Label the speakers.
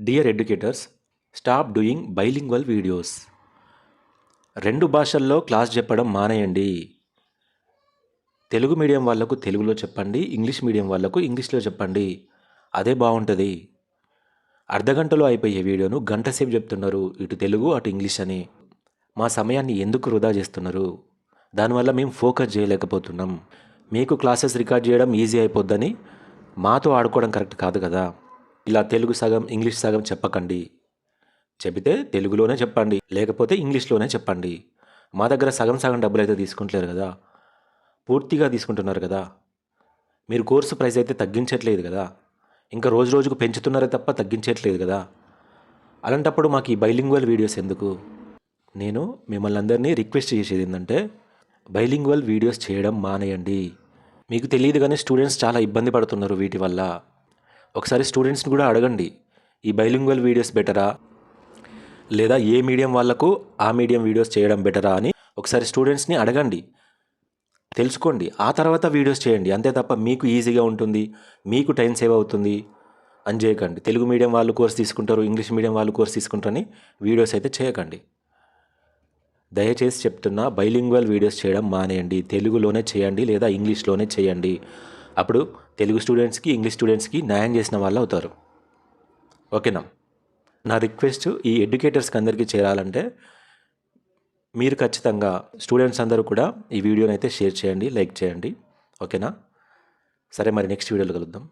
Speaker 1: Dear educators, stop doing bilingual videos. 2 భాషల్లో class చెప్పడం మానేయండి. తెలుగు మీడియం వాళ్ళకు తెలుగులో చెప్పండి, ఇంగ్లీష్ మీడియం వాళ్ళకు ఇంగ్లీష్లో చెప్పండి. అదే బాగుంటుంది. అర్ధగంటలో అయిపోయే వీడియోను గంట సేపు చెప్తున్నారు, ఇటు తెలుగు అటు ఇంగ్లీష్ అని. మా సమయాన్ని ఎందుకు వృధా చేస్తున్నారు? దానివల్ల మేము ఫోకస్ చేయలేకపోతున్నాం. మీకు క్లాసెస్ రికార్డ్ చేయడం ఈజీ అయిపోద్దని మాతో ఆడుకోవడం కరెక్ట్ కాదు కదా. ఇలా తెలుగు సగం ఇంగ్లీష్ సగం చెప్పకండి. చెబితే తెలుగులోనే చెప్పండి, లేకపోతే ఇంగ్లీష్లోనే చెప్పండి. మా దగ్గర సగం సగం డబ్బులు అయితే తీసుకుంటలేరు కదా, పూర్తిగా తీసుకుంటున్నారు కదా. మీరు కోర్సు ప్రైస్ అయితే తగ్గించట్లేదు కదా, ఇంకా రోజు రోజుకు పెంచుతున్నారే తప్ప తగ్గించట్లేదు కదా. అలాంటప్పుడు మాకు ఈ బైలింగ్వల్ వీడియోస్ ఎందుకు? నేను మిమ్మల్ని అందరినీ రిక్వెస్ట్ చేసేది ఏంటంటే, బైలింగ్వల్ వీడియోస్ చేయడం మానేయండి. మీకు తెలియదు కానీ స్టూడెంట్స్ చాలా ఇబ్బంది పడుతున్నారు వీటి వల్ల. ఒకసారి స్టూడెంట్స్ని కూడా అడగండి, ఈ బైలింగ్వల్ వీడియోస్ బెటరా లేదా ఏ మీడియం వాళ్ళకు ఆ మీడియం వీడియోస్ చేయడం బెటరా అని ఒకసారి స్టూడెంట్స్ని అడగండి, తెలుసుకోండి. ఆ తర్వాత వీడియోస్ చేయండి. అంతే తప్ప మీకు ఈజీగా ఉంటుంది, మీకు టైం సేవ్ అవుతుంది అని చేయకండి. తెలుగు మీడియం వాళ్ళు కోర్స్ తీసుకుంటారు, ఇంగ్లీష్ మీడియం వాళ్ళు కోర్స్ తీసుకుంటారని వీడియోస్ అయితే చేయకండి. దయచేసి చెప్తున్నా, బైలింగ్వల్ వీడియోస్ చేయడం మానేయండి. తెలుగులోనే చేయండి లేదా ఇంగ్లీష్లోనే చేయండి. అప్పుడు తెలుగు స్టూడెంట్స్కి ఇంగ్లీష్ స్టూడెంట్స్కి న్యాయం చేసిన వాళ్ళు అవుతారు. ఓకేనా? నా రిక్వెస్ట్ ఈ ఎడ్యుకేటర్స్కి అందరికీ చేరాలంటే మీరు ఖచ్చితంగా స్టూడెంట్స్ అందరూ కూడా ఈ వీడియోని అయితే షేర్ చేయండి, లైక్ చేయండి. ఓకేనా? సరే, మరి నెక్స్ట్ వీడియోలో కలుద్దాం.